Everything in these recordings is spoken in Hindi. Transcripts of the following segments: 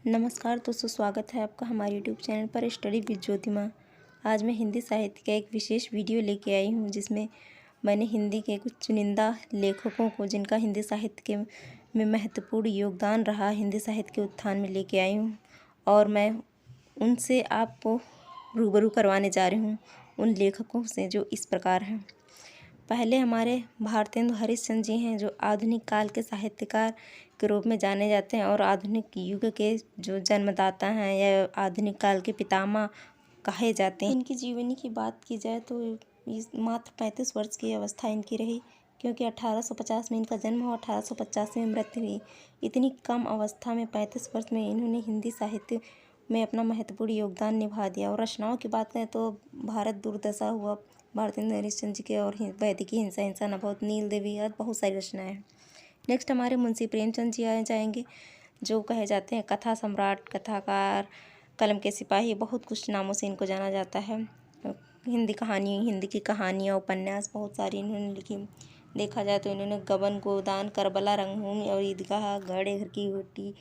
नमस्कार दोस्तों, स्वागत है आपका हमारे यूट्यूब चैनल पर स्टडी विद ज्योतिमा। आज मैं हिंदी साहित्य का एक विशेष वीडियो लेके आई हूँ, जिसमें मैंने हिंदी के कुछ चुनिंदा लेखकों को, जिनका हिंदी साहित्य के में महत्वपूर्ण योगदान रहा, हिंदी साहित्य के उत्थान में लेके आई हूँ और मैं उनसे आपको रूबरू करवाने जा रही हूँ, उन लेखकों से जो इस प्रकार हैं। पहले हमारे भारतेंदु हरिश्चंद्र जी हैं, जो आधुनिक काल के साहित्यकार के रूप में जाने जाते हैं और आधुनिक युग के जो जन्मदाता हैं या आधुनिक काल के पितामह कहे जाते हैं। इनकी जीवनी की बात की जाए तो इस मात्र 35 वर्ष की अवस्था इनकी रही, क्योंकि 1850 में इनका जन्म हुआ, 1885 में मृत्यु हुई। इतनी कम अवस्था में 35 वर्ष में इन्होंने हिंदी साहित्य में अपना महत्वपूर्ण योगदान निभा दिया। और रचनाओं की बात करें तो भारत दुर्दशा हुआ, भारतेंदु हरिश्चंद्र जी के, और वैदिकी हिंसा, हिंसा न बहुत, नील देवी और बहुत सारी रचनाएं हैं। नेक्स्ट हमारे मुंशी प्रेमचंद जी आ जाएंगे, जो कहे जाते हैं कथा सम्राट, कथाकार, कलम के सिपाही, बहुत कुछ नामों से इनको जाना जाता है। हिंदी की कहानियाँ, उपन्यास बहुत सारी इन्होंने लिखी। देखा जाए तो इन्होंने गबन, गोदान, करबला, रंगभूमि और ईदगाह, घड़े घर की रोटी,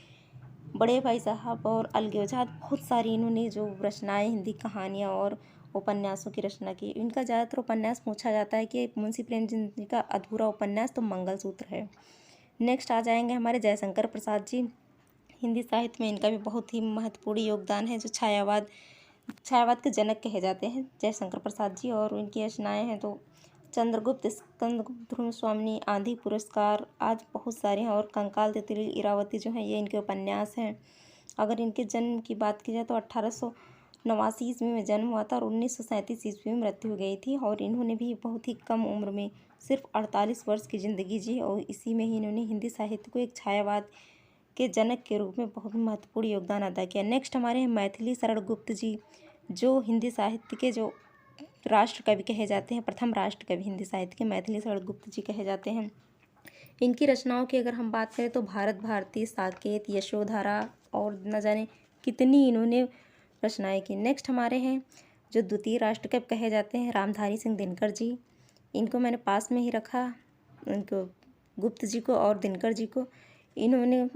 बड़े भाई साहब और अलगवजात, बहुत सारी इन्होंने जो रचनाएं, हिंदी कहानियाँ और उपन्यासों की रचना की। इनका ज़्यादातर उपन्यास पूछा जाता है कि मुंशी प्रेमचंद जी का अधूरा उपन्यास तो मंगलसूत्र है। नेक्स्ट आ जाएंगे हमारे जयशंकर प्रसाद जी। हिंदी साहित्य में इनका भी बहुत ही महत्वपूर्ण योगदान है, जो छायावाद के जनक कहे जाते हैं जयशंकर प्रसाद जी। और इनकी रचनाएं हैं तो चंद्रगुप्त, स्कंदगुप्त, ध्रुव स्वामिनी, आंधी पुरस्कार, आज बहुत सारे हैं। और कंकाल तितली, इरावती जो हैं, ये इनके उपन्यास हैं। अगर इनके जन्म की बात की जाए तो 1889 ईस्वी में जन्म हुआ था और 1937 ईस्वी में मृत्यु हो गई थी। और इन्होंने भी बहुत ही कम उम्र में सिर्फ 48 वर्ष की ज़िंदगी जी, और इसी में ही इन्होंने हिंदी साहित्य को एक छायावाद के जनक के रूप में बहुत महत्वपूर्ण योगदान अदा किया। नेक्स्ट हमारे हैं मैथिली शरण गुप्त जी, जो हिंदी साहित्य के जो राष्ट्र कवि कहे जाते हैं, प्रथम राष्ट्र कवि हिंदी साहित्य के मैथिली शरण गुप्त जी कहे जाते हैं। इनकी रचनाओं की अगर हम बात करें तो भारत भारती, साकेत, यशोधरा और न जाने कितनी इन्होंने रचनाएं की। नेक्स्ट हमारे हैं जो द्वितीय राष्ट्र कवि कहे जाते हैं, रामधारी सिंह दिनकर जी। इनको मैंने पास में ही रखा, इनको गुप्त जी को और दिनकर जी को। इन्होंने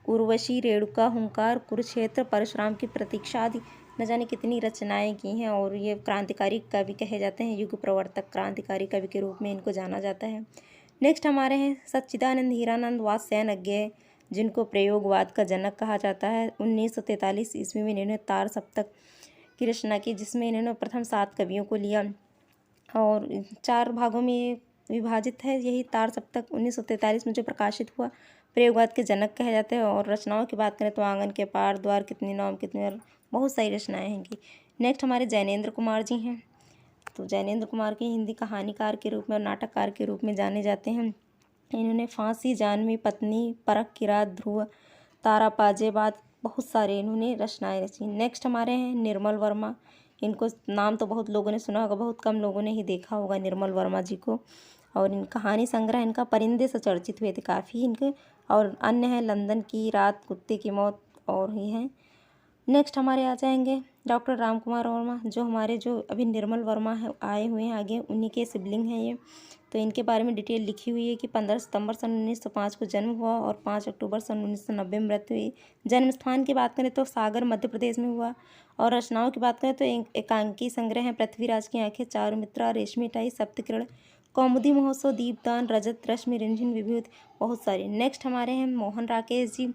उर्वशी, रेणुका, हुंकार, कुरुक्षेत्र, परशुराम की प्रतीक्षा आदि न जाने कितनी रचनाएं की हैं। और ये क्रांतिकारी कवि कहे जाते हैं, युग प्रवर्तक, क्रांतिकारी कवि के रूप में इनको जाना जाता है। नेक्स्ट हमारे हैं सच्चिदानंद हीरानंद वात्स्यायन, जिनको प्रयोगवाद का जनक कहा जाता है। 1943 ईस्वी में इन्होंने तार सप्तक की रचना की, जिसमें इन्होंने प्रथम 7 कवियों को लिया और 4 भागों में विभाजित है। यही तार सप्तक 1943 में जो प्रकाशित हुआ, प्रयोगवाद के जनक कहे जाते हैं। और रचनाओं की बात करें तो आंगन के पार, द्वार कितनी नाम कितनी, और बहुत सारी रचनाएं हैं इनकी। नेक्स्ट हमारे जैनेन्द्र कुमार जी हैं। तो जैनेन्द्र कुमार की हिंदी कहानीकार के रूप में और नाटककार के रूप में जाने जाते हैं। इन्होंने फांसी, जानवी पत्नी, परख की रात, ध्रुव तारा, पाजेबाद, बहुत सारे इन्होंने रचनाएं रची। नेक्स्ट हमारे हैं निर्मल वर्मा। इनको नाम तो बहुत लोगों ने सुना होगा, बहुत कम लोगों ने ही देखा होगा निर्मल वर्मा जी को। और इन कहानी संग्रह इनका परिंदे से चर्चित हुए थे काफ़ी इनके। और अन्य हैं लंदन की रात, कुत्ते की मौत, और ही हैं। नेक्स्ट हमारे आ जाएंगे डॉक्टर राम कुमार वर्मा, जो अभी निर्मल वर्मा है आए हुए हैं आगे, उन्हीं के सिबलिंग हैं ये। तो इनके बारे में डिटेल लिखी हुई है कि 15 सितंबर सन 1905 को जन्म हुआ और 5 अक्टूबर सन 1990 में मृत्यु हुई। जन्म स्थान की बात करें तो सागर, मध्य प्रदेश में हुआ। और रचनाओं की बात करें तो एकांकी संग्रह हैं पृथ्वीराज की आंखें, चारुमित्रा, रेशमी टाई, सप्तकिरण, कौमुदी महोत्सव, दीपदान, रजत, रश्मि, रिमझिम, विभूति, बहुत सारी। नेक्स्ट हमारे हैं मोहन राकेश जी,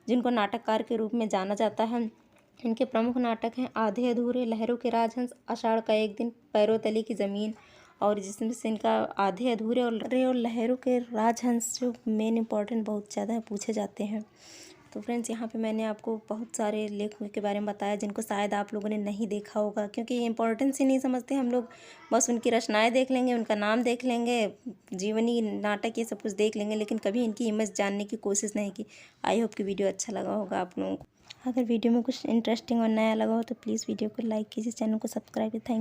जिनको नाटककार के रूप में जाना जाता है। इनके प्रमुख नाटक हैं आधे अधूरे, लहरों के राजहंस, आषाढ़ का एक दिन, पैरों तले की ज़मीन। और जिसमें से इनका आधे अधूरे और लहरों के राजहंस जो मेन इंपॉर्टेंट बहुत ज़्यादा पूछे जाते हैं। तो फ्रेंड्स, यहाँ पे मैंने आपको बहुत सारे लेखकों के बारे में बताया, जिनको शायद आप लोगों ने नहीं देखा होगा, क्योंकि ये इंपॉर्टेंस ही नहीं समझते हम लोग। बस उनकी रचनाएं देख लेंगे, उनका नाम देख लेंगे, जीवनी, नाटक, ये सब कुछ देख लेंगे, लेकिन कभी इनकी इमेज जानने की कोशिश नहीं की। आई होप कि वीडियो अच्छा लगा होगा आप लोगों को। अगर वीडियो में कुछ इंटरेस्टिंग और नया लगा हो तो प्लीज़ वीडियो को लाइक कीजिए, चैनल को सब्सक्राइब कीजिए। थैंक